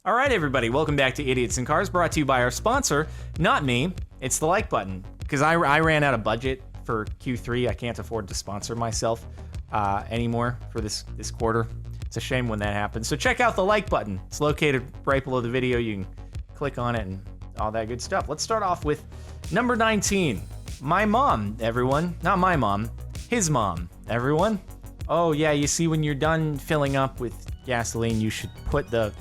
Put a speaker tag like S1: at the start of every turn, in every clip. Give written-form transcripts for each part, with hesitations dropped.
S1: All right, everybody, welcome back to Idiots in Cars, brought to you by our sponsor, not me. It's the like button, because I ran out of budget for Q3. I can't afford to sponsor myself anymore for this quarter. It's a shame when that happens. So check out the like button. It's located right below the video. You can click on it and all that good stuff. Let's start off with number 19. My mom, everyone. Not my mom. His mom, everyone. Oh, yeah, you see, when you're done filling up with gasoline, you should put the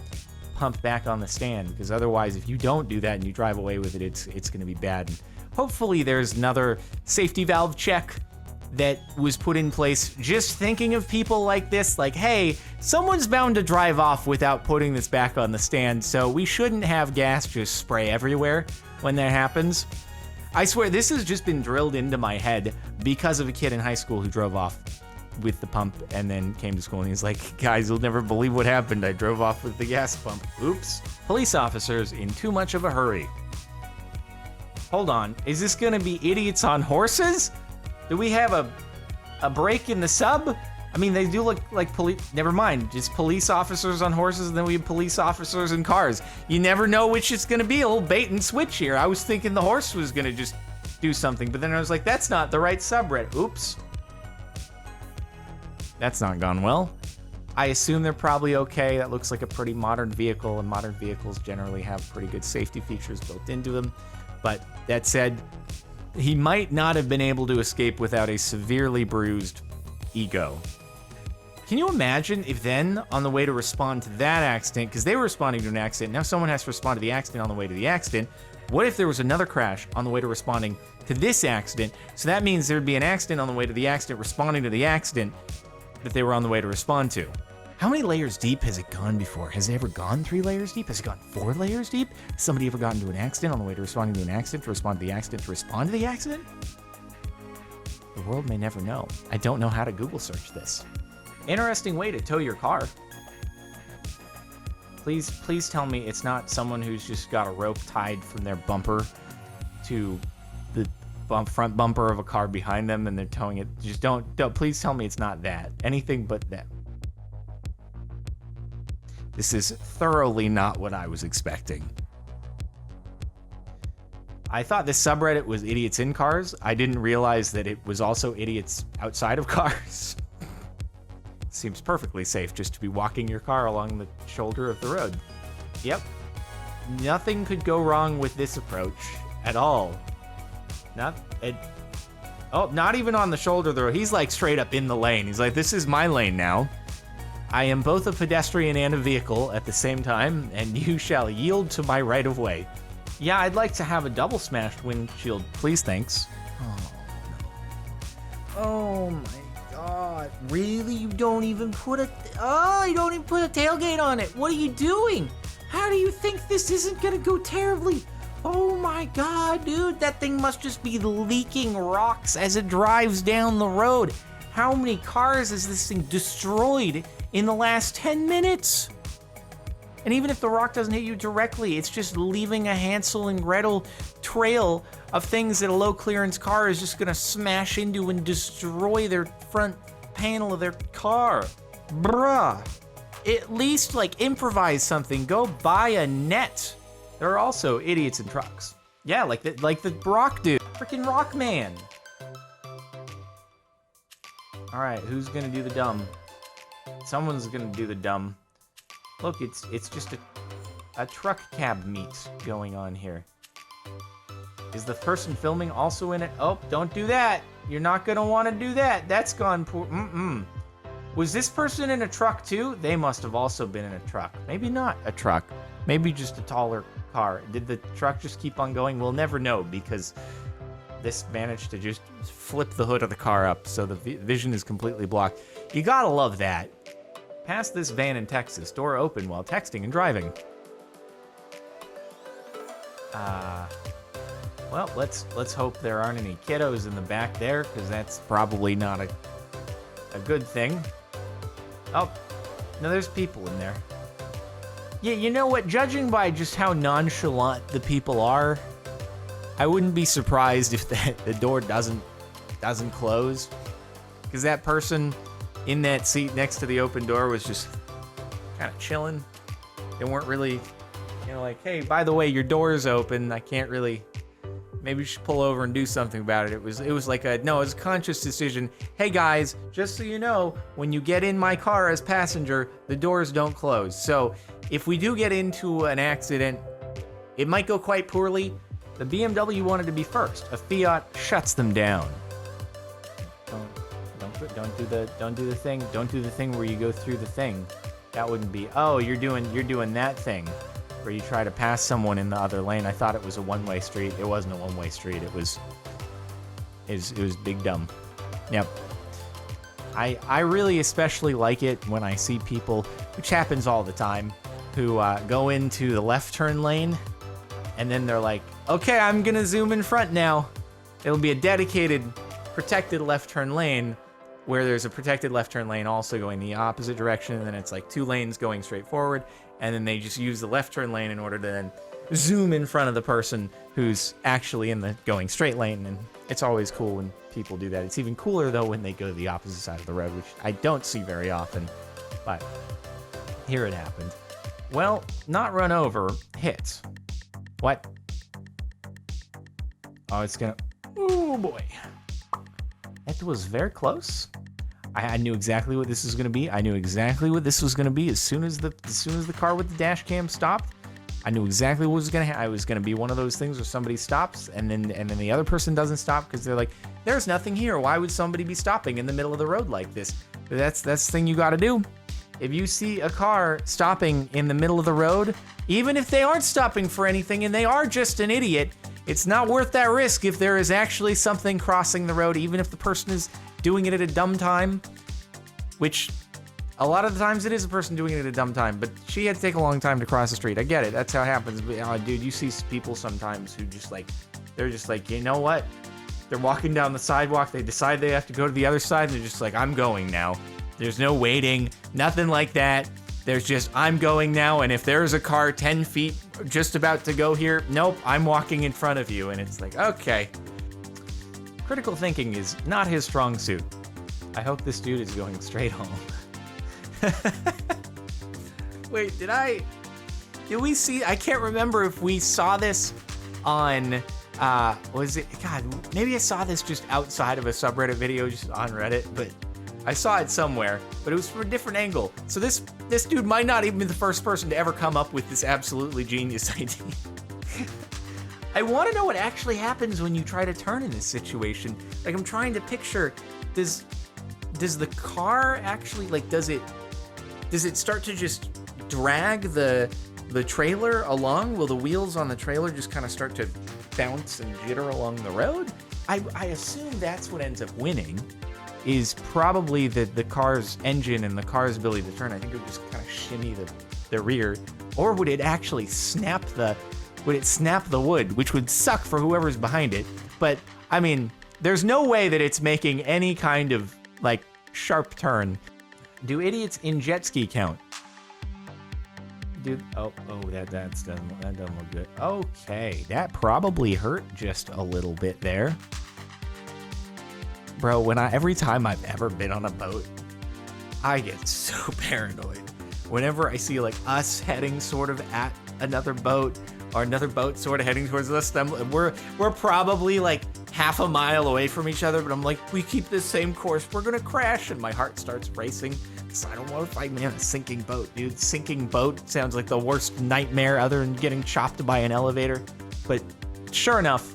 S1: pump back on the stand, because otherwise, if you don't do that and you drive away with it, it's going to be bad. And hopefully there's another safety valve check that was put in place just thinking of people like this, like, hey, someone's bound to drive off without putting this back on the stand, so we shouldn't have gas just spray everywhere when that happens. I swear, this has just been drilled into my head because of a kid in high school who drove off with the pump and then came to school and he's like, guys, you'll never believe what happened. I drove off with the gas pump. Oops. Police officers in too much of a hurry. Hold on. Is this gonna be idiots on horses? Do we have a break in the sub? I mean, they do look like police. Never mind. Just police officers on horses, and then we have police officers in cars. You never know which it's gonna be. A little bait and switch here. I was thinking the horse was gonna just do something, but then I was like, that's not the right subreddit. Oops. That's not gone well. I assume they're probably okay. That looks like a pretty modern vehicle, and modern vehicles generally have pretty good safety features built into them. But that said, he might not have been able to escape without a severely bruised ego. Can you imagine if then, on the way to respond to that accident, because they were responding to an accident, now someone has to respond to the accident on the way to the accident. What if there was another crash on the way to responding to this accident? So that means there'd be an accident on the way to the accident, responding to the accident that they were on the way to respond to. How many layers deep has it gone before? Has it ever gone 3 layers deep? Has it gone 4 layers deep? Has somebody ever gotten into an accident on the way to responding to an accident, to respond to the accident, to respond to the accident? The world may never know. I don't know how to Google search this. Interesting way to tow your car. Please tell me it's not someone who's just got a rope tied from their bumper to the front bumper of a car behind them and they're towing it. Just don't, please tell me it's not that. Anything but that. This is thoroughly not what I was expecting. I thought this subreddit was idiots in cars. I didn't realize that it was also idiots outside of cars. Seems perfectly safe just to be walking your car along the shoulder of the road. Yep. Nothing could go wrong with this approach at all. Not even on the shoulder of the road. He's like straight up in the lane. He's like, this is my lane now. I am both a pedestrian and a vehicle at the same time, and you shall yield to my right of way. Yeah, I'd like to have a double smashed windshield, please, thanks. Oh, no. Oh my God. Really? You don't even put a tailgate on it. What are you doing? How do you think this isn't gonna go terribly? Oh my God, dude, that thing must just be leaking rocks as it drives down the road. How many cars has this thing destroyed in the last 10 minutes? And even if the rock doesn't hit you directly, it's just leaving a Hansel and Gretel trail of things that a low clearance car is just gonna smash into and destroy their front panel of their car. Bruh. At least like improvise something, go buy a net. There are also idiots in trucks. Yeah, like the rock dude, freaking rock man. All right, who's gonna do the dumb? Someone's gonna do the dumb. Look, it's just a truck cab meet going on here. Is the person filming also in it? Oh, don't do that. You're not gonna wanna do that. That's gone poor. Was this person in a truck too? They must have also been in a truck. Maybe not a truck. Maybe just a taller car. Did the truck just keep on going? We'll never know because this managed to just flip the hood of the car up so the vision is completely blocked. You gotta love that. Pass this van in Texas, door open while texting and driving. Well, let's hope there aren't any kiddos in the back there, because that's probably not a good thing. Oh, no, there's people in there. Yeah, you know what? Judging by just how nonchalant the people are, I wouldn't be surprised if the door doesn't close, because that person in that seat next to the open door was just kind of chilling. They weren't really, like, hey, by the way, your door's open. I can't really. Maybe you should pull over and do something about it. It was like it was a conscious decision. Hey guys, just so you know, when you get in my car as passenger, the doors don't close. So if we do get into an accident, it might go quite poorly. The BMW wanted to be first. A Fiat shuts them down. Don't do the thing. Don't do the thing where you go through the thing. That wouldn't be. Oh, you're doing that thing where you try to pass someone in the other lane. I thought it was a one-way street. It wasn't a one-way street. It was big dumb. Yep. I really especially like it when I see people, which happens all the time, who go into the left turn lane, and then they're like, okay, I'm gonna zoom in front now. It'll be a dedicated, protected left turn lane, where there's a protected left turn lane also going the opposite direction, and then it's like 2 lanes going straight forward, and then they just use the left turn lane in order to then zoom in front of the person who's actually in the going straight lane. And it's always cool when people do that. It's even cooler though when they go to the opposite side of the road, which I don't see very often, but here it happened. Well, not run over, hit. What? Oh, it's gonna, oh boy. That was very close. I knew exactly what this was going to be. I knew exactly what this was going to be as soon as the car with the dash cam stopped. I knew exactly what was going to happen. I was going to be one of those things where somebody stops and then the other person doesn't stop because they're like, there's nothing here. Why would somebody be stopping in the middle of the road like this? That's the thing you got to do. If you see a car stopping in the middle of the road, even if they aren't stopping for anything and they are just an idiot, it's not worth that risk if there is actually something crossing the road, even if the person is doing it at a dumb time, which a lot of the times it is a person doing it at a dumb time, but she had to take a long time to cross the street. I get it. That's how it happens. But, dude, you see people sometimes who they're just like, you know what? They're walking down the sidewalk. They decide they have to go to the other side. And they're just like, I'm going now. There's no waiting, nothing like that. There's just, I'm going now, and if there's a car 10 feet just about to go here, nope, I'm walking in front of you. And it's like, okay. Critical thinking is not his strong suit. I hope this dude is going straight home. Wait, did we see, I can't remember if we saw this on, was it, God, maybe I saw this just outside of a subreddit video, just on Reddit, but I saw it somewhere, but it was from a different angle. So this dude might not even be the first person to ever come up with this absolutely genius idea. I want to know what actually happens when you try to turn in this situation. Like, I'm trying to picture, does the car actually, like, does it start to just drag the trailer along? Will the wheels on the trailer just kind of start to bounce and jitter along the road? I assume that's what ends up winning, is probably the car's engine and the car's ability to turn. I think it would just kind of shimmy the rear. Or would it actually snap the wood, which would suck for whoever's behind it. But, I mean, there's no way that it's making any kind of, like, sharp turn. Do idiots in jet ski count? Dude, that doesn't look good. Okay, that probably hurt just a little bit there. Bro, every time I've ever been on a boat, I get so paranoid. Whenever I see, like, us heading sort of at another boat, or another boat sort of heading towards us, we're probably like half a mile away from each other, but I'm like, we keep this same course, we're gonna crash, and my heart starts racing, because I don't want to fight a sinking boat, dude. Sinking boat sounds like the worst nightmare other than getting chopped by an elevator. But sure enough,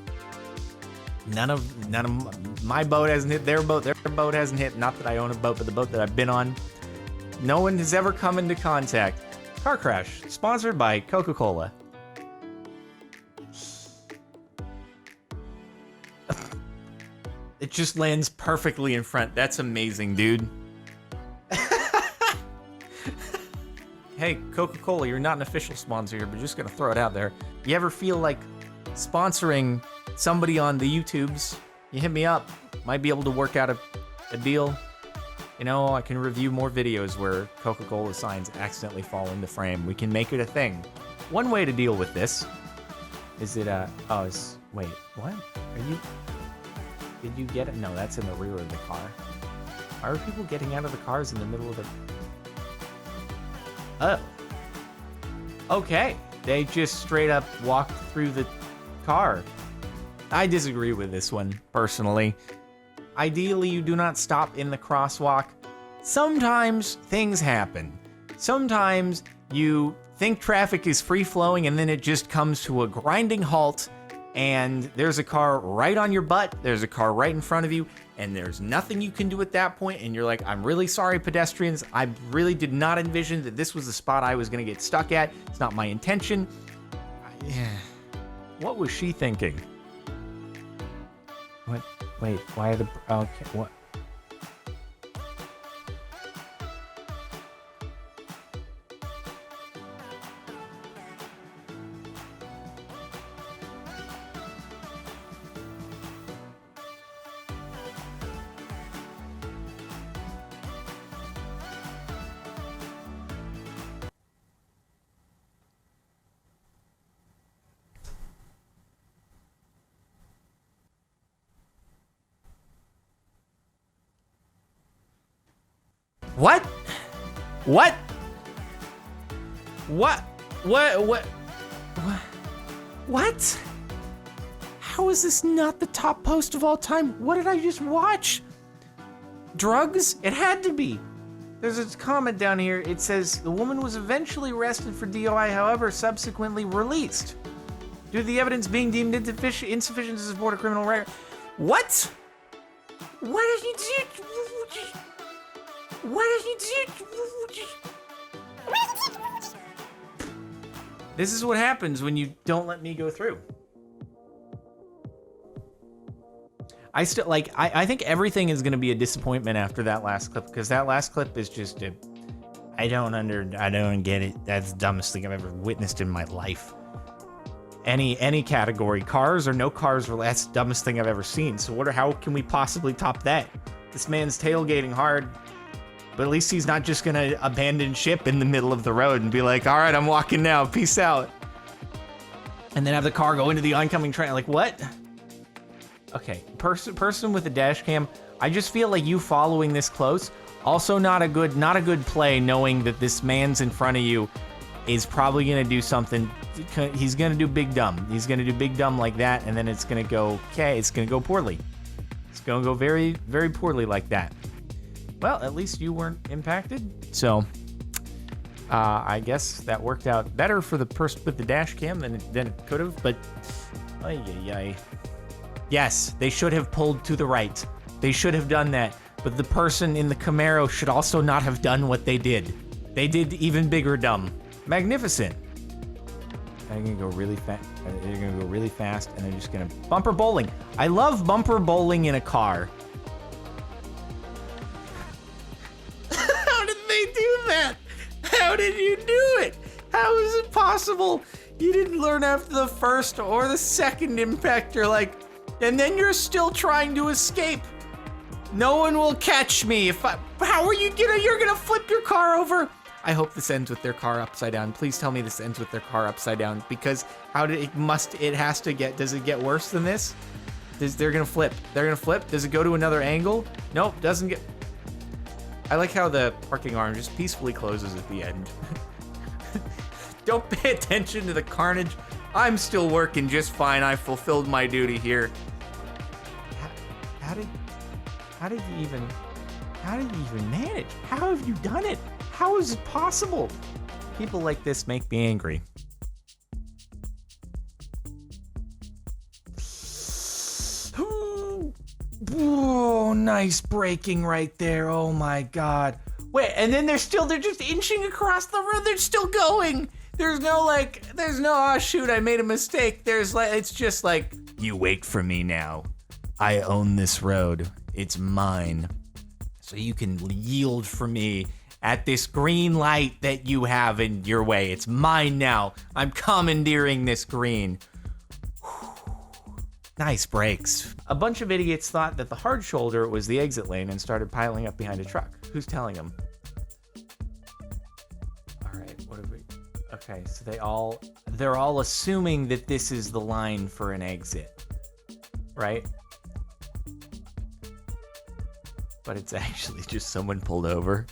S1: none of my boat hasn't hit their boat hasn't hit. Not that I own a boat, but the boat that I've been on, no one has ever come into contact. Car crash, sponsored by Coca-Cola. It just lands perfectly in front. That's amazing, dude. Hey, Coca-Cola, you're not an official sponsor here, but just gonna throw it out there. You ever feel like sponsoring somebody on the YouTubes? You hit me up. Might be able to work out a deal. You know, I can review more videos where Coca-Cola signs accidentally fall into frame. We can make it a thing. One way to deal with this is wait, what? Did you get it? No, that's in the rear of the car. Why are people getting out of the cars in the middle of the... Oh. Okay, they just straight up walked through the car. I disagree with this one, personally. Ideally, you do not stop in the crosswalk. Sometimes things happen. Sometimes you think traffic is free-flowing and then it just comes to a grinding halt and there's a car right on your butt, there's a car right in front of you, and there's nothing you can do at that point, and you're like, I'm really sorry, pedestrians. I really did not envision that this was the spot I was gonna get stuck at. It's not my intention. What was she thinking? What? Wait, why are the... Okay, what? What? What? What? What? What? How is this not the top post of all time? What did I just watch? Drugs? It had to be. There's a comment down here. It says the woman was eventually arrested for DOI, however, subsequently released due to the evidence being deemed insufficient to support a criminal record. What? What did he do? What did he do? This is what happens when you don't let me go through. I still like. I think everything is going to be a disappointment after that last clip, because that last clip is just a. I don't get it. That's the dumbest thing I've ever witnessed in my life. Any category, cars or no cars, that's the dumbest thing I've ever seen. So how can we possibly top that? This man's tailgating hard. But at least he's not just gonna abandon ship in the middle of the road and be like, all right, I'm walking now, peace out. And then have the car go into the oncoming train. Like, what? Okay, person with a dash cam, I just feel like you following this close, also not a good play, knowing that this man's in front of you is probably gonna do something. He's gonna do big dumb. He's gonna do big dumb like that, and then it's gonna go, okay, it's gonna go poorly. It's gonna go very, very poorly like that. Well, at least you weren't impacted. So, I guess that worked out better for the person with the dash cam than it could have, but, yes, they should have pulled to the right. They should have done that, but the person in the Camaro should also not have done what they did. They did even bigger dumb. Magnificent. They're gonna go really fast. They're gonna go really fast, and they're just gonna bumper bowling. I love bumper bowling in a car. How did you do it? How is it possible? You didn't learn after the first or the second impact. You're like, and then you're still trying to escape. No one will catch me how are you you're gonna flip your car over? I hope this ends with their car upside down. Please tell me this ends with their car upside down, because does it get worse than this? They're gonna flip. Does it go to another angle? Nope, doesn't get. I like how the parking arm just peacefully closes at the end. Don't pay attention to the carnage. I'm still working just fine. I fulfilled my duty here. How did you even manage? How have you done it? How is it possible? People like this make me angry. Oh, nice braking right there. Oh my God. Wait, and then they're just inching across the road. They're still going. There's no, oh shoot, I made a mistake. It's just like, you wait for me now. I own this road. It's mine. So you can yield for me at this green light that you have in your way. It's mine now. I'm commandeering this green. Nice brakes. A bunch of idiots thought that the hard shoulder was the exit lane and started piling up behind a truck. Who's telling them? All right, what are we? Okay, so they're all assuming that this is the line for an exit, right? But it's actually just someone pulled over.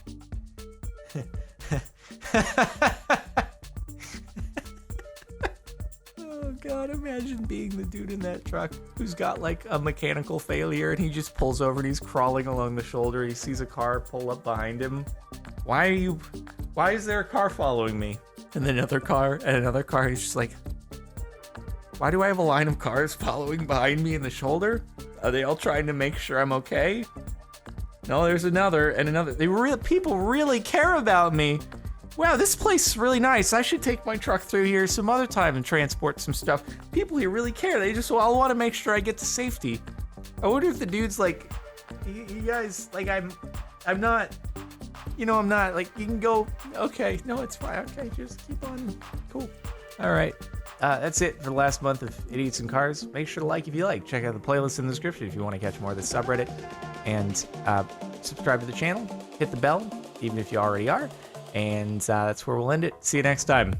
S1: God, imagine being the dude in that truck who's got like a mechanical failure and he just pulls over and he's crawling along the shoulder. He sees a car pull up behind him. Why is there a car following me? And then another car and another car. He's just like, why do I have a line of cars following behind me in the shoulder? Are they all trying to make sure I'm okay? No, there's another and another. People really care about me. Wow, this place is really nice. I should take my truck through here some other time and transport some stuff. People here really care. They just all want to make sure I get to safety. I wonder if the dude's like, you guys, like I'm not, I'm not, like, you can go, okay, no, it's fine. Okay, just keep on. Cool. All right. That's it for the last month of Idiots in Cars. Make sure to like if you like. Check out the playlist in the description if you want to catch more of this subreddit. And subscribe to the channel. Hit the bell, even if you already are. And that's where we'll end it. See you next time.